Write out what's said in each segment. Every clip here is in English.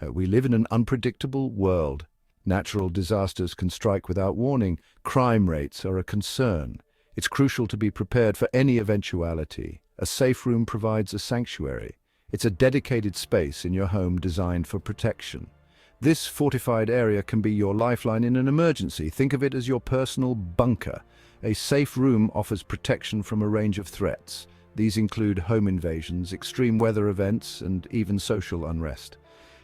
We live in an unpredictable world. Natural disasters can strike without warning. Crime rates are a concern. It's crucial to be prepared for any eventuality. A safe room provides a sanctuary. It's a dedicated space in your home designed for protection. This fortified area can be your lifeline in an emergency. Think of it as your personal bunker. A safe room offers protection from a range of threats. These include home invasions, extreme weather events, and even social unrest.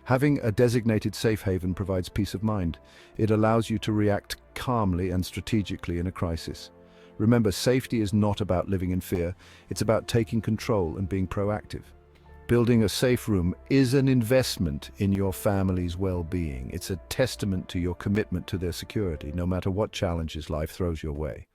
Having a designated safe haven provides peace of mind. It allows you to react calmly and strategically in a crisis. Remember, safety is not about living in fear. It's about taking control and being proactive. Building a safe room is an investment in your family's well-being. It's a testament to your commitment to their security, no matter what challenges life throws your way.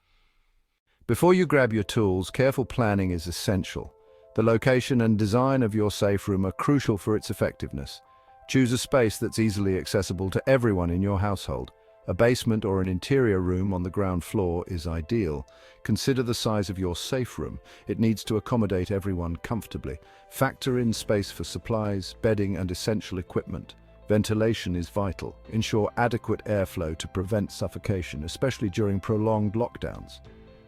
Before you grab your tools, careful planning is essential. The location and design of your safe room are crucial for its effectiveness. Choose a space that's easily accessible to everyone in your household. A basement or an interior room on the ground floor is ideal. Consider the size of your safe room. It needs to accommodate everyone comfortably. Factor in space for supplies, bedding, and essential equipment. Ventilation is vital. Ensure adequate airflow to prevent suffocation, especially during prolonged lockdowns.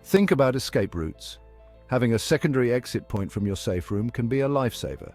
Think about escape routes. Having a secondary exit point from your safe room can be a lifesaver.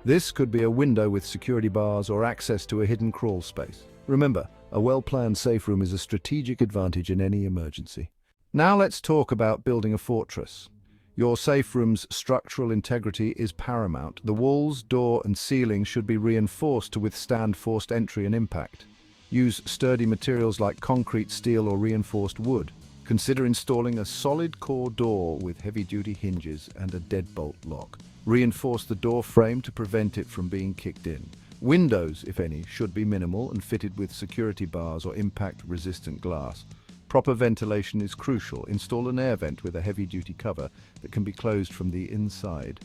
This could be a window with security bars or access to a hidden crawl space. Remember, a well-planned safe room is a strategic advantage in any emergency. Now let's talk about building a fortress. Your safe room's structural integrity is paramount. The walls, door, and ceiling should be reinforced to withstand forced entry and impact. Use sturdy materials like concrete, steel, or reinforced wood. Consider installing a solid core door with heavy-duty hinges and a deadbolt lock. Reinforce the door frame to prevent it from being kicked in. Windows, if any, should be minimal and fitted with security bars or impact-resistant glass. Proper ventilation is crucial. Install an air vent with a heavy-duty cover that can be closed from the inside.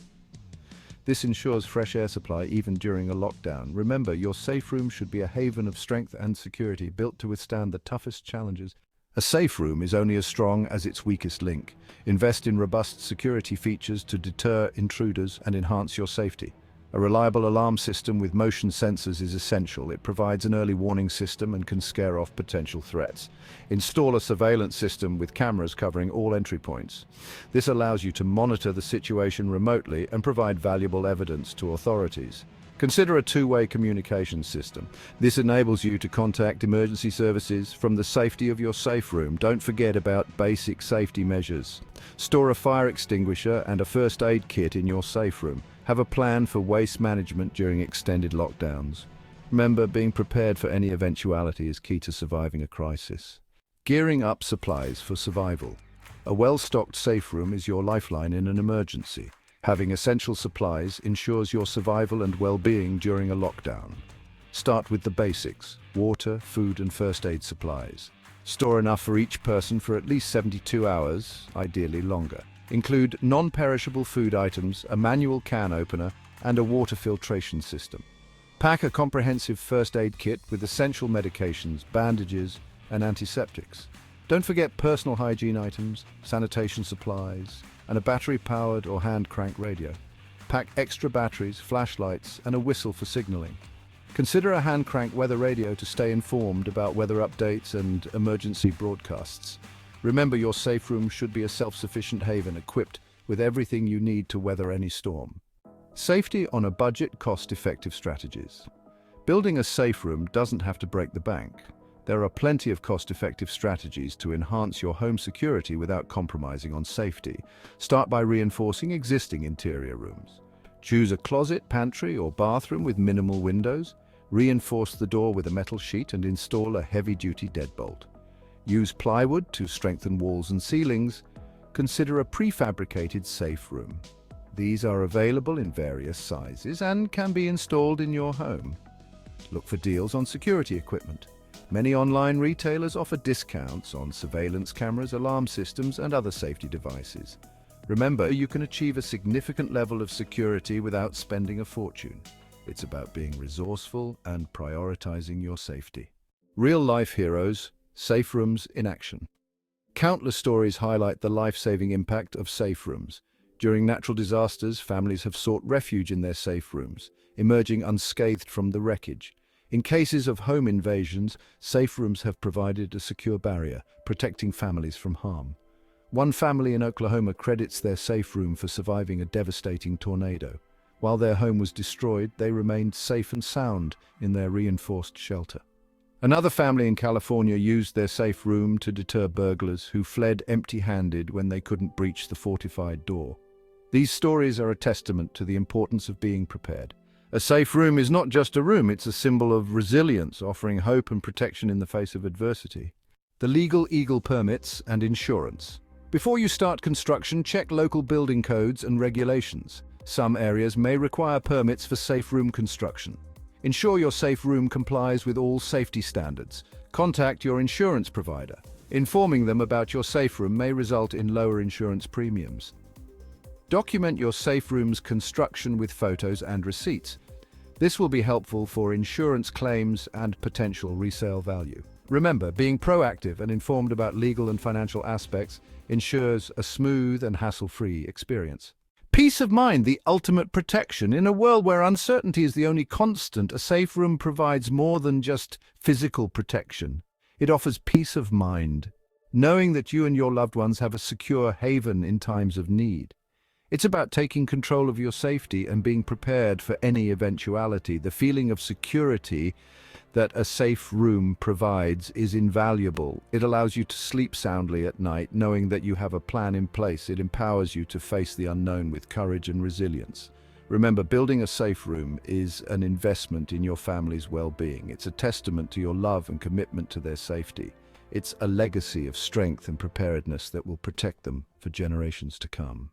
This ensures fresh air supply even during a lockdown. Remember, your safe room should be a haven of strength and security, built to withstand the toughest challenges. A safe room is only as strong as its weakest link. Invest in robust security features to deter intruders and enhance your safety. A reliable alarm system with motion sensors is essential. It provides an early warning system and can scare off potential threats. Install a surveillance system with cameras covering all entry points. This allows you to monitor the situation remotely and provide valuable evidence to authorities. Consider a two-way communication system. This enables you to contact emergency services from the safety of your safe room. Don't forget about basic safety measures. Store a fire extinguisher and a first aid kit in your safe room. Have a plan for waste management during extended lockdowns. Remember, being prepared for any eventuality is key to surviving a crisis. Gearing up supplies for survival. A well-stocked safe room is your lifeline in an emergency. Having essential supplies ensures your survival and well-being during a lockdown. Start with the basics: water, food, and first aid supplies. Store enough for each person for at least 72 hours, ideally longer. Include non-perishable food items, a manual can opener, and a water filtration system. Pack a comprehensive first aid kit with essential medications, bandages, and antiseptics. Don't forget personal hygiene items, sanitation supplies, and a battery-powered or hand-crank radio. Pack extra batteries, flashlights, and a whistle for signaling. Consider a hand-crank weather radio to stay informed about weather updates and emergency broadcasts. Remember, your safe room should be a self-sufficient haven equipped with everything you need to weather any storm. Safety on a budget, cost-effective strategies. Building a safe room doesn't have to break the bank. There are plenty of cost-effective strategies to enhance your home security without compromising on safety. Start by reinforcing existing interior rooms. Choose a closet, pantry, or bathroom with minimal windows. Reinforce the door with a metal sheet and install a heavy-duty deadbolt. Use plywood to strengthen walls and ceilings. Consider a prefabricated safe room. These are available in various sizes and can be installed in your home. Look for deals on security equipment. Many online retailers offer discounts on surveillance cameras, alarm systems, and other safety devices. Remember, you can achieve a significant level of security without spending a fortune. It's about being resourceful and prioritizing your safety. Real-life heroes, safe rooms in action. Countless stories highlight the life-saving impact of safe rooms. During natural disasters, families have sought refuge in their safe rooms, emerging unscathed from the wreckage. In cases of home invasions, safe rooms have provided a secure barrier, protecting families from harm. One family in Oklahoma credits their safe room for surviving a devastating tornado. While their home was destroyed, they remained safe and sound in their reinforced shelter. Another family in California used their safe room to deter burglars who fled empty-handed when they couldn't breach the fortified door. These stories are a testament to the importance of being prepared. A safe room is not just a room, it's a symbol of resilience, offering hope and protection in the face of adversity. The legal Eagle permits and insurance. Before you start construction, check local building codes and regulations. Some areas may require permits for safe room construction. Ensure your safe room complies with all safety standards. Contact your insurance provider. Informing them about your safe room may result in lower insurance premiums. Document your safe room's construction with photos and receipts. This will be helpful for insurance claims and potential resale value. Remember, being proactive and informed about legal and financial aspects ensures a smooth and hassle-free experience. Peace of mind, the ultimate protection. In a world where uncertainty is the only constant, a safe room provides more than just physical protection. It offers peace of mind, knowing that you and your loved ones have a secure haven in times of need. It's about taking control of your safety and being prepared for any eventuality. The feeling of security that a safe room provides is invaluable. It allows you to sleep soundly at night, knowing that you have a plan in place. It empowers you to face the unknown with courage and resilience. Remember, building a safe room is an investment in your family's well-being. It's a testament to your love and commitment to their safety. It's a legacy of strength and preparedness that will protect them for generations to come.